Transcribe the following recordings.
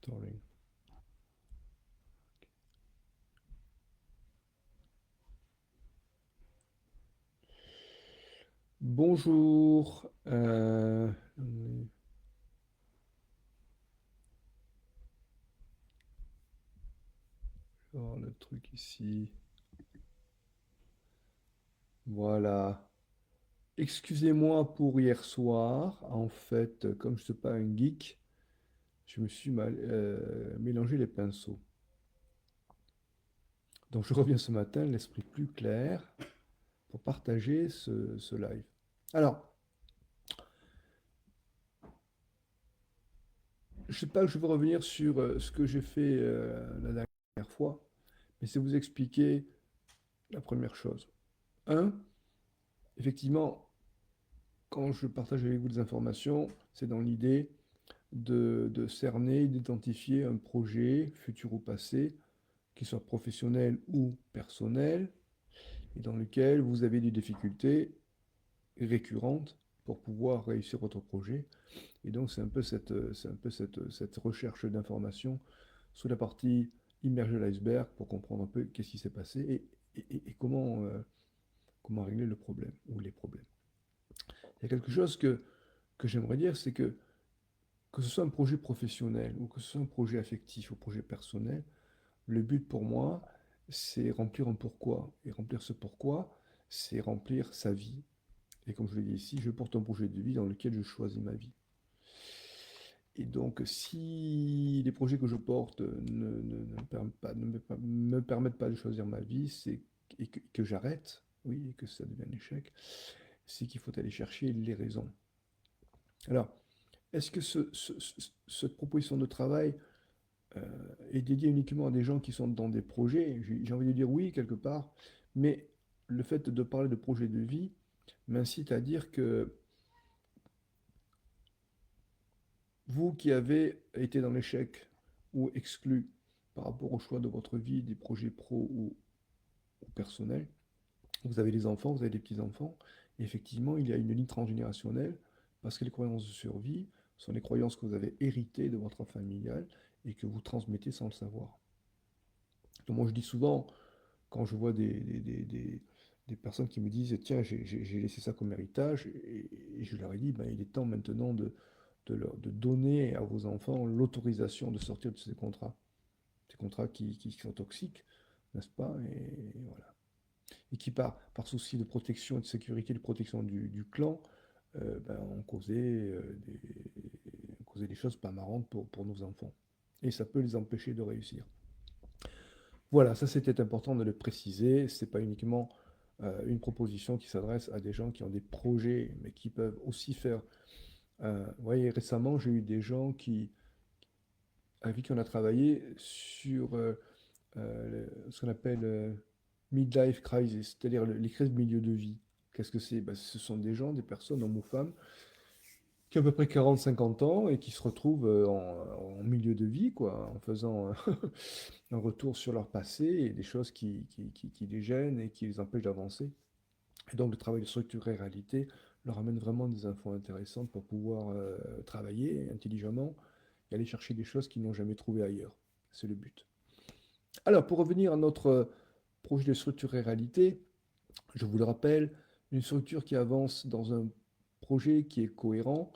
Touring. Bonjour. Alors, le truc ici. Voilà. Excusez-moi pour hier soir. En fait, comme je ne suis pas un geek, je me suis mélangé les pinceaux. Donc je reviens ce matin, l'esprit plus clair, pour partager ce live. Alors, je ne sais pas que je veux revenir sur ce que j'ai fait la dernière fois, mais c'est vous expliquer la première chose. Un, effectivement, quand je partage avec vous des informations, c'est dans l'idée de cerner, d'identifier un projet, futur ou passé, qui soit professionnel ou personnel, et dans lequel vous avez des difficultés récurrentes pour pouvoir réussir votre projet. Et donc, c'est un peu cette recherche d'informations sous la partie immergée de l'iceberg pour comprendre un peu qu'est-ce qui s'est passé et comment régler le problème ou les problèmes. Il y a quelque chose que j'aimerais dire, c'est que ce soit un projet professionnel ou que ce soit un projet affectif ou projet personnel, le but pour moi, c'est remplir un pourquoi. Et remplir ce pourquoi, c'est remplir sa vie. Et comme je l'ai dit ici, je porte un projet de vie dans lequel je choisis ma vie. Et donc, si les projets que je porte ne me permettent pas de choisir ma vie, et que j'arrête, oui, et que ça devient un échec, c'est qu'il faut aller chercher les raisons. Alors, est-ce que cette proposition de travail euh, est dédiée uniquement à des gens qui sont dans des projets? J'ai envie de dire oui, quelque part, mais le fait de parler de projet de vie m'incite à dire que vous qui avez été dans l'échec ou exclu par rapport au choix de votre vie, des projets pro ou personnels, vous avez des enfants, vous avez des petits-enfants, et effectivement, il y a une ligne transgénérationnelle, parce que les croyances de survie sont les croyances que vous avez héritées de votre familial et que vous transmettez sans le savoir. Donc moi, je dis souvent, quand je vois des personnes qui me disent, tiens, j'ai laissé ça comme héritage, et je leur ai dit, ben, il est temps maintenant de donner à vos enfants l'autorisation de sortir de ces contrats qui sont toxiques, n'est-ce pas? Et voilà. Et qui, par souci de protection et de sécurité, de protection du clan, ben, ont causé des choses pas marrantes pour nos enfants. Et ça peut les empêcher de réussir. Voilà, ça c'était important de le préciser. C'est pas uniquement une proposition qui s'adresse à des gens qui ont des projets, mais qui peuvent aussi faire. Vous voyez, récemment, j'ai eu des gens avec qui on a travaillé sur ce qu'on appelle midlife crisis, c'est-à-dire les crises de milieu de vie. Qu'est-ce que c'est? Ben, ce sont des gens, des personnes, hommes ou femmes, qui ont à peu près 40-50 ans et qui se retrouvent en milieu de vie, quoi, en faisant un retour sur leur passé et des choses qui les gênent et qui les empêchent d'avancer. Et donc le travail de structurer réalité leur amène vraiment des infos intéressantes pour pouvoir travailler intelligemment et aller chercher des choses qu'ils n'ont jamais trouvées ailleurs. C'est le but. Alors, pour revenir à notre projet de structurer réalité, je vous le rappelle, une structure qui avance dans un projet qui est cohérent,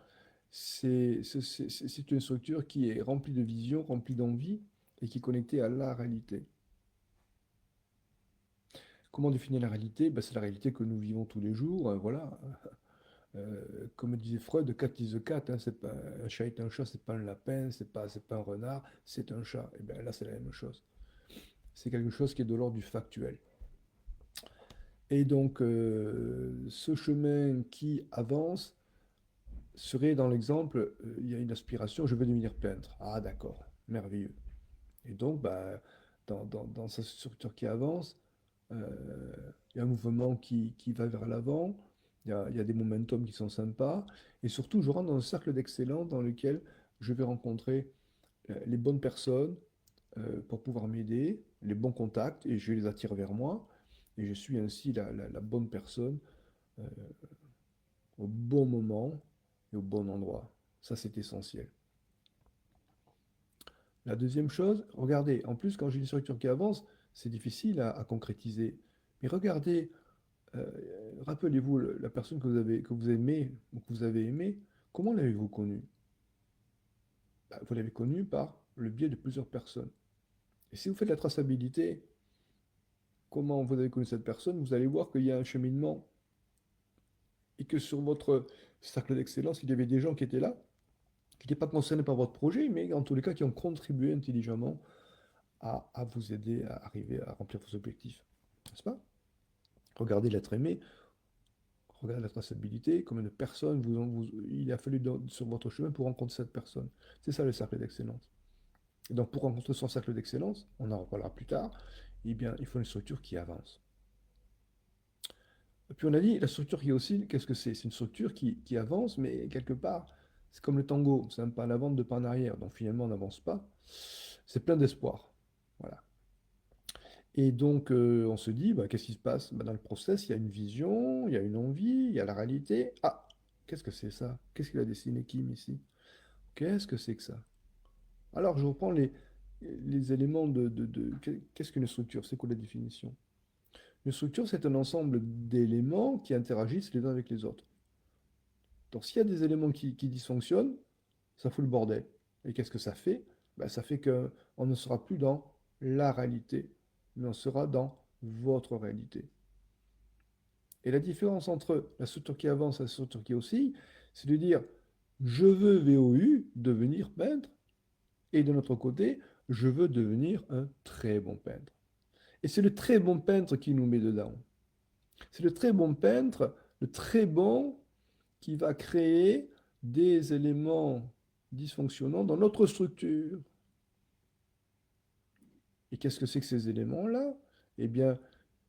c'est une structure qui est remplie de vision, remplie d'envie et qui est connectée à la réalité. Comment définir la réalité? Ben, c'est la réalité que nous vivons tous les jours. Voilà. Comme disait Freud, cat is a cat. Hein, c'est pas, un chat est un chat, c'est pas un lapin, c'est pas un renard, c'est un chat. Et bien là, c'est la même chose. C'est quelque chose qui est de l'ordre du factuel. Et donc, ce chemin qui avance serait dans l'exemple, il y a une aspiration, je veux devenir peintre. Ah, d'accord, merveilleux. Et donc, bah, dans cette structure qui avance, euh, il y a un mouvement qui va vers l'avant, il y a des momentum qui sont sympas, et surtout, je rentre dans un cercle d'excellence dans lequel je vais rencontrer les bonnes personnes pour pouvoir m'aider, les bons contacts, et je les attire vers moi, et je suis ainsi la bonne personne au bon moment et au bon endroit. Ça, c'est essentiel. La deuxième chose, regardez, en plus, quand j'ai une structure qui avance, c'est difficile à concrétiser. Mais regardez, euh, rappelez-vous la personne que vous aimez ou que vous avez aimée, comment l'avez-vous connue? Bah, vous l'avez connue par le biais de plusieurs personnes. Et si vous faites la traçabilité, comment vous avez connu cette personne, vous allez voir qu'il y a un cheminement et que sur votre cercle d'excellence, il y avait des gens qui étaient là, qui n'étaient pas concernés par votre projet, mais en tous les cas qui ont contribué intelligemment à vous aider à arriver à remplir vos objectifs. N'est-ce pas? Regardez l'être aimé, regardez la traçabilité, combien de personnes il a fallu sur votre chemin pour rencontrer cette personne. C'est ça le cercle d'excellence. Et donc pour rencontrer son cercle d'excellence, on en reparlera plus tard, eh bien il faut une structure qui avance. Et puis on a dit, la structure qui oscille, qu'est-ce que c'est? C'est une structure qui avance, mais quelque part, c'est comme le tango, c'est un pas en avant, deux pas en arrière, donc finalement on n'avance pas. C'est plein d'espoir. Voilà. Et donc, on se dit, bah, qu'est-ce qui se passe? Bah, dans le process, il y a une vision, il y a une envie, il y a la réalité. Ah, qu'est-ce que c'est ça? Qu'est-ce qu'il a dessiné Kim ici? Qu'est-ce que c'est que ça? Alors, je reprends les éléments qu'est-ce qu'une structure? C'est quoi la définition? Une structure, c'est un ensemble d'éléments qui interagissent les uns avec les autres. Donc, s'il y a des éléments qui dysfonctionnent, ça fout le bordel. Et qu'est-ce que ça fait? Ben, ça fait qu'on ne sera plus dans la réalité, mais on sera dans votre réalité. Et la différence entre la structure qui avance et la structure qui oscille, c'est de dire je veux VOU devenir peintre, et de notre côté, je veux devenir un très bon peintre. Et c'est le très bon peintre qui nous met dedans. C'est le très bon peintre, le très bon qui va créer des éléments dysfonctionnants dans notre structure. Et qu'est-ce que c'est que ces éléments-là? Eh bien,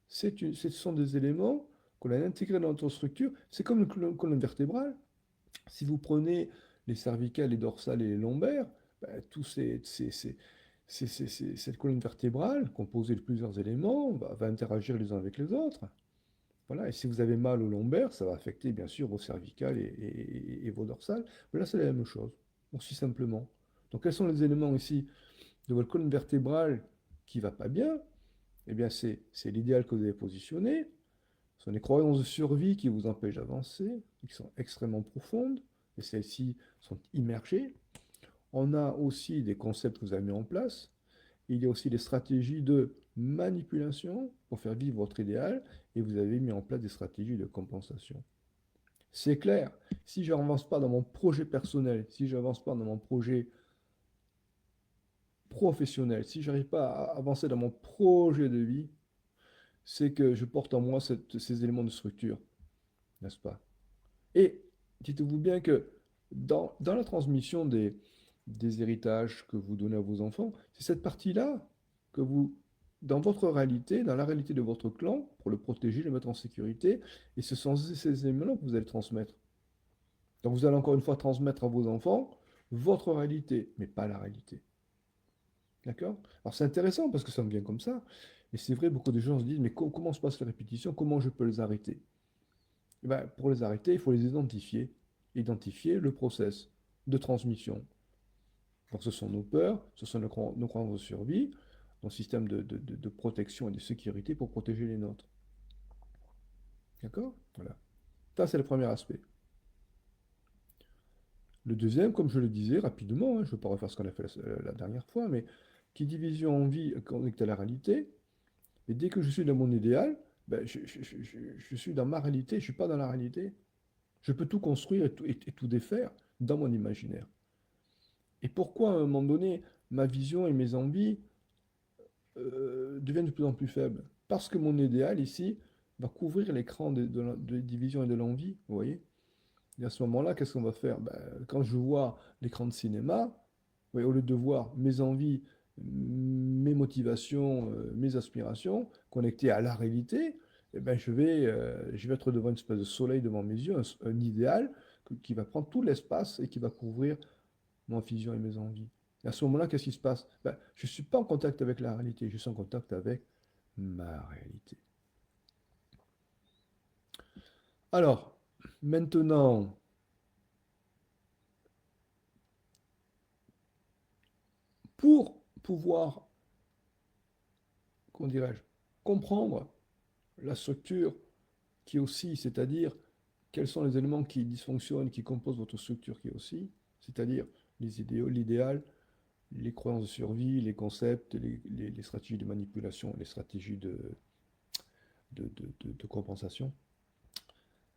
ce sont des éléments qu'on a intégrés dans notre structure. C'est comme une colonne vertébrale. Si vous prenez les cervicales, les dorsales et les lombaires, ben, cette colonne vertébrale, composée de plusieurs éléments, va interagir les uns avec les autres. Voilà. Et si vous avez mal au lombaire, ça va affecter bien sûr vos cervicales et vos dorsales. Mais là, c'est la même chose, aussi simplement. Donc, quels sont les éléments ici de votre colonne vertébrale qui ne va pas bien? Eh bien, c'est l'idéal que vous avez positionné. Ce sont les croyances de survie qui vous empêchent d'avancer, qui sont extrêmement profondes, et celles-ci sont immergées. On a aussi des concepts que vous avez mis en place. Il y a aussi des stratégies de manipulation pour faire vivre votre idéal, et vous avez mis en place des stratégies de compensation. C'est clair, si je n'avance pas dans mon projet personnel, si je n'avance pas dans mon projet professionnel, si je n'arrive pas à avancer dans mon projet de vie, c'est que je porte en moi ces éléments de structure, n'est-ce pas? Et dites-vous bien que dans la transmission des héritages que vous donnez à vos enfants, c'est cette partie-là que vous, dans votre réalité, dans la réalité de votre clan, pour le protéger, le mettre en sécurité, et ce sont ces éléments que vous allez transmettre. Donc vous allez encore une fois transmettre à vos enfants votre réalité, mais pas la réalité. D'accord? Alors c'est intéressant parce que ça me vient comme ça, et c'est vrai, beaucoup de gens se disent, mais comment se passe la répétition? Comment je peux les arrêter? Eh ben, pour les arrêter, il faut les identifier. Identifier le process de transmission. Donc, ce sont nos peurs, ce sont nos croyances de survie, nos systèmes de protection et de sécurité pour protéger les nôtres. D'accord? Voilà. Ça, c'est le premier aspect. Le deuxième, comme je le disais rapidement, hein, je ne vais pas refaire ce qu'on a fait la dernière fois, mais qui dit vision en vie connectée à la réalité, et dès que je suis dans mon idéal, ben, je suis dans ma réalité, je ne suis pas dans la réalité. Je peux tout construire et tout défaire dans mon imaginaire. Et pourquoi, à un moment donné, ma vision et mes envies deviennent de plus en plus faibles? Parce que mon idéal, ici, va couvrir l'écran de division et de l'envie, vous voyez? Et à ce moment-là, qu'est-ce qu'on va faire? Ben, quand je vois l'écran de cinéma, oui, au lieu de voir mes envies, mes motivations, mes aspirations connectées à la réalité, eh ben, je vais être devant une espèce de soleil devant mes yeux, un idéal qui va prendre tout l'espace et qui va couvrir ma vision et mes envies. Et à ce moment-là, qu'est-ce qui se passe? Ben, je ne suis pas en contact avec la réalité, je suis en contact avec ma réalité. Alors, maintenant, pour pouvoir, comment dirais-je, comprendre la structure qui oscille, c'est-à-dire quels sont les éléments qui dysfonctionnent, qui composent votre structure qui oscille, c'est-à-dire les idéaux, l'idéal, les croyances de survie, les concepts, les stratégies de manipulation, les stratégies de compensation.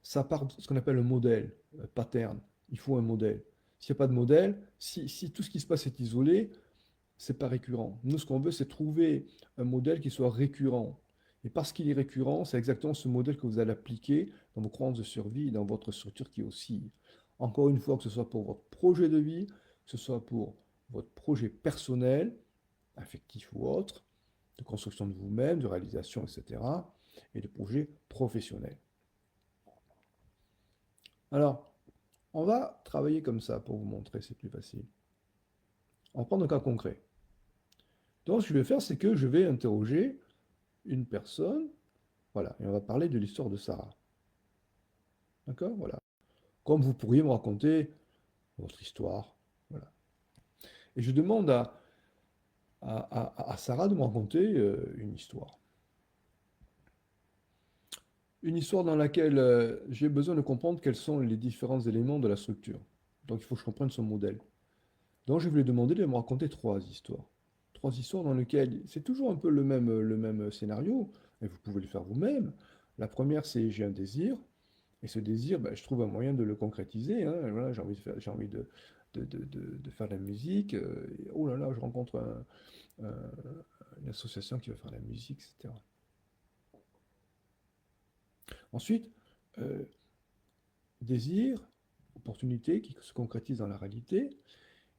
Ça part de ce qu'on appelle un modèle, un pattern. Il faut un modèle. S'il n'y a pas de modèle, si tout ce qui se passe est isolé, c'est pas récurrent. Nous, ce qu'on veut, c'est trouver un modèle qui soit récurrent. Et parce qu'il est récurrent, c'est exactement ce modèle que vous allez appliquer dans vos croyances de survie et dans votre structure qui oscille. Encore une fois, que ce soit pour votre projet de vie, que ce soit pour votre projet personnel, affectif ou autre, de construction de vous-même, de réalisation, etc., et de projets professionnels. Alors, on va travailler comme ça pour vous montrer, c'est plus facile. On va prendre un cas concret. Donc, ce que je vais faire, c'est que je vais interroger une personne, voilà, et on va parler de l'histoire de Sarah. D'accord? Voilà. Comme vous pourriez me raconter votre histoire. Voilà. Et je demande à Sarah de me raconter une histoire. Une histoire dans laquelle j'ai besoin de comprendre quels sont les différents éléments de la structure. Donc, il faut que je comprenne son modèle. Donc, je vais lui demander de me raconter trois histoires. Trois histoires dans lesquelles c'est toujours un peu le même scénario, et vous pouvez le faire vous-même. La première, c'est j'ai un désir, et ce désir, ben, je trouve un moyen de le concrétiser, hein. Voilà, j'ai envie de faire de la musique, et oh là là, je rencontre une association qui va faire de la musique, etc. Ensuite, euh, désir, opportunité qui se concrétise dans la réalité.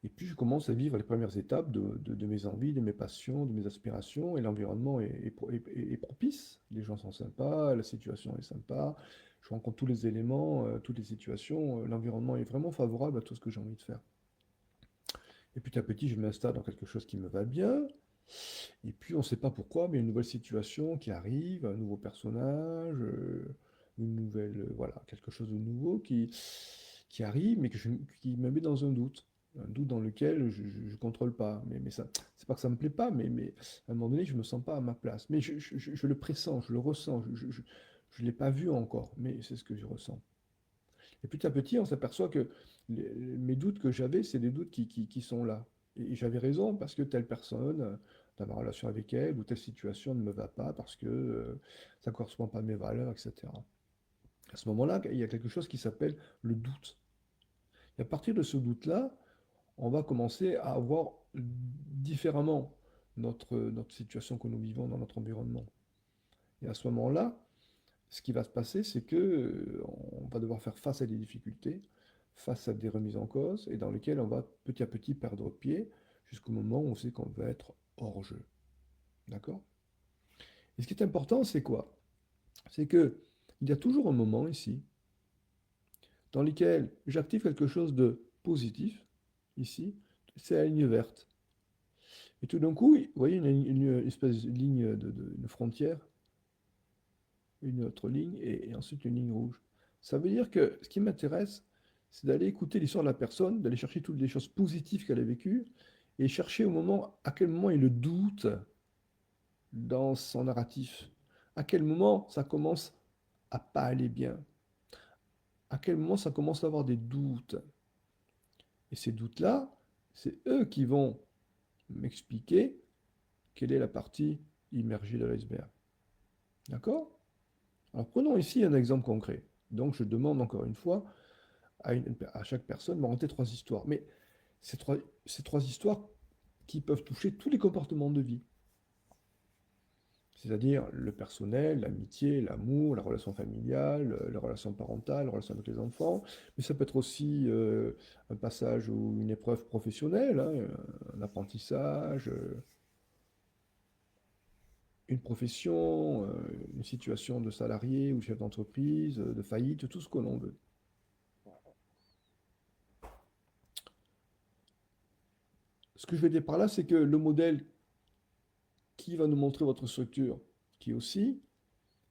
Et puis je commence à vivre les premières étapes de mes envies, de mes passions, de mes aspirations, et l'environnement est propice. Les gens sont sympas, la situation est sympa, je rencontre tous les éléments, toutes les situations, l'environnement est vraiment favorable à tout ce que j'ai envie de faire. Et petit à petit, je m'installe dans quelque chose qui me va bien, et puis on ne sait pas pourquoi, mais une nouvelle situation qui arrive, un nouveau personnage, une nouvelle, voilà, quelque chose de nouveau qui arrive, mais qui me met dans un doute. Un doute dans lequel je ne contrôle pas. Mais ça, c'est pas que ça me plaît pas, mais à un moment donné, je me sens pas à ma place. Mais je le pressens, je le ressens, je l'ai pas vu encore, mais c'est ce que je ressens. Et petit à petit, on s'aperçoit que mes doutes que j'avais, c'est des doutes qui sont là. Et j'avais raison parce que telle personne, dans ma relation avec elle, ou telle situation ne me va pas parce que ça ne correspond pas à mes valeurs, etc. À ce moment-là, il y a quelque chose qui s'appelle le doute. Et à partir de ce doute-là, on va commencer à voir différemment notre situation que nous vivons dans notre environnement. Et à ce moment-là, ce qui va se passer, c'est que on va devoir faire face à des difficultés, face à des remises en cause, et dans lesquelles on va petit à petit perdre pied jusqu'au moment où on sait qu'on va être hors jeu. D'accord? Et ce qui est important, c'est quoi? C'est que il y a toujours un moment ici dans lequel j'active quelque chose de positif, ici, c'est la ligne verte. Et tout d'un coup, vous voyez une espèce de ligne, une frontière, une autre ligne, et ensuite une ligne rouge. Ça veut dire que ce qui m'intéresse, c'est d'aller écouter l'histoire de la personne, d'aller chercher toutes les choses positives qu'elle a vécues, et chercher au moment, à quel moment il le doute dans son narratif, à quel moment ça commence à pas aller bien, à quel moment ça commence à avoir des doutes. Et ces doutes-là, c'est eux qui vont m'expliquer quelle est la partie immergée de l'iceberg. D'accord? Alors prenons ici un exemple concret. Donc je demande encore une fois à chaque personne de me raconter trois histoires. Mais ces trois histoires qui peuvent toucher tous les comportements de vie. C'est-à-dire le personnel, l'amitié, l'amour, la relation familiale, la relation parentale, la relation avec les enfants. Mais ça peut être aussi un passage ou une épreuve professionnelle, hein, un apprentissage, une profession, une situation de salarié ou chef d'entreprise, de faillite, tout ce que l'on veut. Ce que je vais dire par là, c'est que le modèle qui va nous montrer votre structure, qui aussi,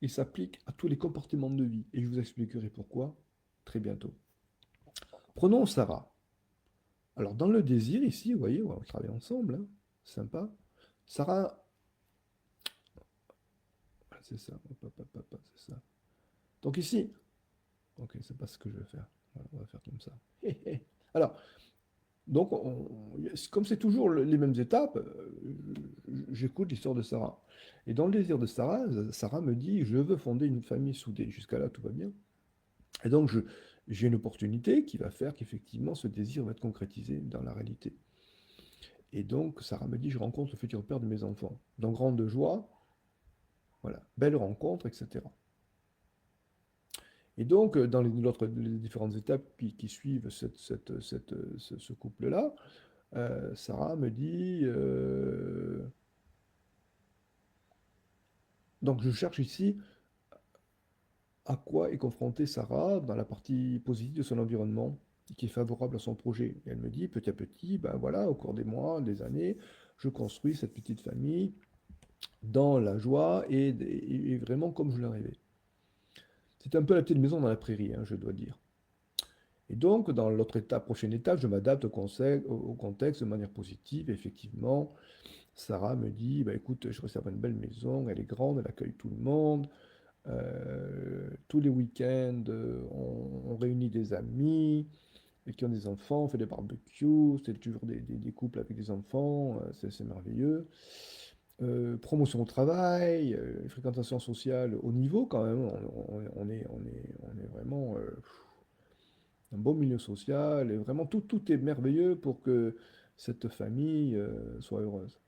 il s'applique à tous les comportements de vie. Et je vous expliquerai pourquoi très bientôt. Prenons Sarah. Alors, dans le désir, ici, vous voyez, on va travailler ensemble, hein. sympa. Sarah, c'est ça, c'est ça. Donc ici, ok, c'est pas ce que je vais faire. Voilà, on va faire comme ça. Alors, donc, comme c'est toujours les mêmes étapes, j'écoute l'histoire de Sarah. Et dans le désir de Sarah, Sarah me dit, je veux fonder une famille soudée. Jusqu'à là, tout va bien. Et donc, j'ai une opportunité qui va faire qu'effectivement, ce désir va être concrétisé dans la réalité. Et donc, Sarah me dit, je rencontre le futur père de mes enfants. Dans grande joie, voilà, belle rencontre, etc. Et donc, dans les différentes étapes qui suivent ce couple-là, Sarah me dit, donc je cherche ici à quoi est confrontée Sarah dans la partie positive de son environnement, qui est favorable à son projet. Et elle me dit, petit à petit, ben voilà, au cours des mois, des années, je construis cette petite famille dans la joie et vraiment comme je l'ai rêvé. C'est un peu la petite maison dans la prairie, hein, je dois dire. Et donc, dans l'autre étape, prochaine étape, je m'adapte au contexte de manière positive. Effectivement, Sarah me dit, bah, écoute, je réserve une belle maison, elle est grande, elle accueille tout le monde. Tous les week-ends, on réunit des amis et qui ont des enfants, on fait des barbecues, c'est toujours des couples avec des enfants, c'est merveilleux. Promotion au travail, fréquentation sociale au niveau quand même, on est vraiment un beau milieu social, et vraiment tout est merveilleux pour que cette famille soit heureuse.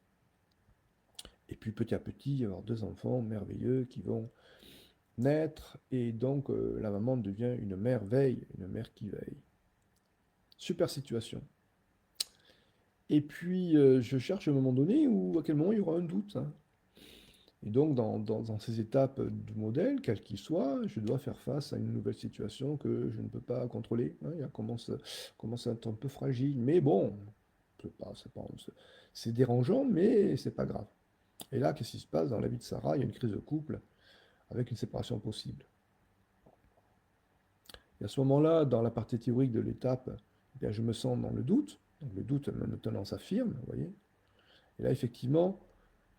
Et puis petit à petit, il y avoir deux enfants merveilleux qui vont naître, et donc la maman devient une mère veille, une mère qui veille. Super situation. Et puis je cherche un moment donné où à quel moment il y aura un doute, hein. Et donc dans ces étapes du modèle, quel qu'il soit, je dois faire face à une nouvelle situation que je ne peux pas contrôler, hein. Il commence à être un peu fragile, mais bon, c'est dérangeant, mais c'est pas grave. Et là, qu'est-ce qui se passe dans la vie de Sarah? Il y a une crise de couple avec une séparation possible. Et à ce moment-là, dans la partie théorique de l'étape, eh bien, je me sens dans le doute. Donc le doute maintenant s'affirme, vous voyez. Et là, effectivement,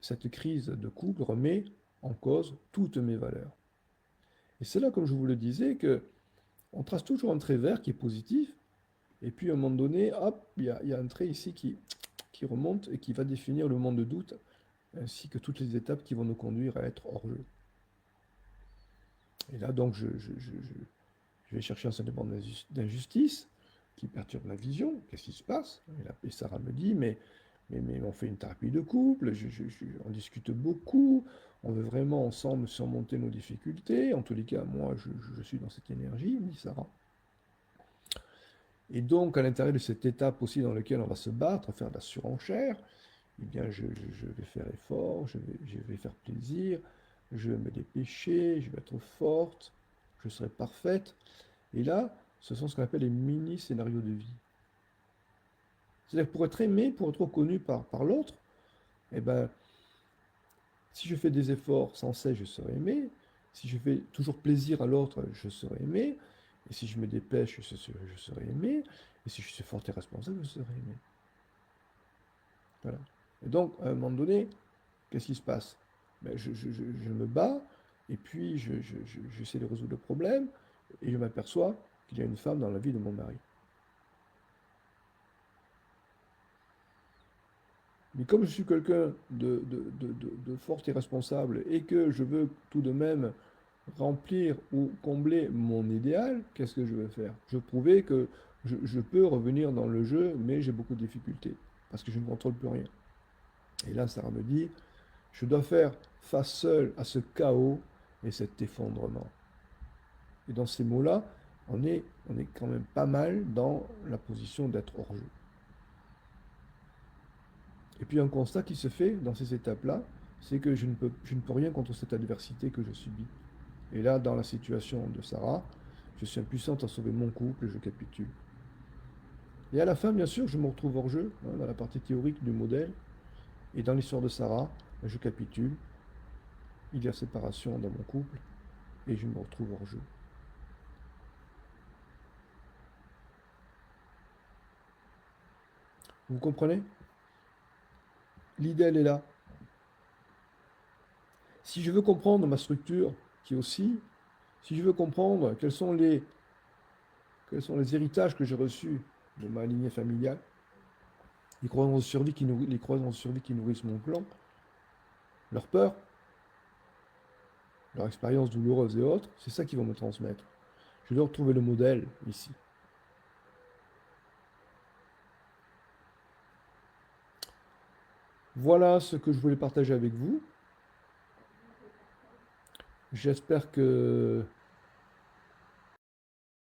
cette crise de couple remet en cause toutes mes valeurs. Et c'est là, comme je vous le disais, que on trace toujours un trait vert qui est positif, et puis à un moment donné, hop, il y a un trait ici qui remonte et qui va définir le moment de doute, ainsi que toutes les étapes qui vont nous conduire à être hors jeu. Et là, donc, je vais chercher un sentiment d'injustice qui perturbe la vision. Qu'est-ce qui se passe? Et Sarah me dit, mais on fait une thérapie de couple, on discute beaucoup, on veut vraiment ensemble surmonter nos difficultés. En tous les cas, moi, je suis dans cette énergie, me dit Sarah. Et donc, à l'intérieur de cette étape aussi dans laquelle on va se battre, faire de la surenchère, eh bien, je vais faire effort, je vais faire plaisir, je vais me dépêcher, je vais être forte, je serai parfaite. Et là, ce sont ce qu'on appelle les mini-scénarios de vie. C'est-à-dire que pour être aimé, pour être reconnu par l'autre, eh ben, si je fais des efforts sans cesse, je serai aimé. Si je fais toujours plaisir à l'autre, je serai aimé. Et si je me dépêche, je serai aimé. Et si je suis fort et responsable, je serai aimé. Voilà. Et donc, à un moment donné, qu'est-ce qui se passe? Ben, je me bats, et puis j'essaie de résoudre le problème, et je m'aperçois qu'il y a une femme dans la vie de mon mari. Mais comme je suis quelqu'un de fort et responsable et que je veux tout de même remplir ou combler mon idéal, qu'est-ce que je vais faire? Je prouvais que je peux revenir dans le jeu, mais j'ai beaucoup de difficultés parce que je ne contrôle plus rien. Et là, Sarah me dit, je dois faire face seul à ce chaos et cet effondrement. Et dans ces mots-là, on est quand même pas mal dans la position d'être hors jeu. Et puis un constat qui se fait dans ces étapes-là, c'est que je ne peux rien contre cette adversité que je subis. Et là, dans la situation de Sarah, je suis impuissante à sauver mon couple et je capitule. Et à la fin, bien sûr, je me retrouve hors jeu, hein, dans la partie théorique du modèle. Et dans l'histoire de Sarah, je capitule. Il y a séparation dans mon couple et je me retrouve hors jeu. Vous comprenez? L'idée, elle est là. Si je veux comprendre ma structure, qui aussi, si je veux comprendre quels sont les héritages que j'ai reçus de ma lignée familiale, les croyances de survie qui nourrissent mon clan, leur peur, leur expérience douloureuse et autres, c'est ça qu'ils vont me transmettre. Je dois retrouver le modèle ici. Voilà ce que je voulais partager avec vous. J'espère que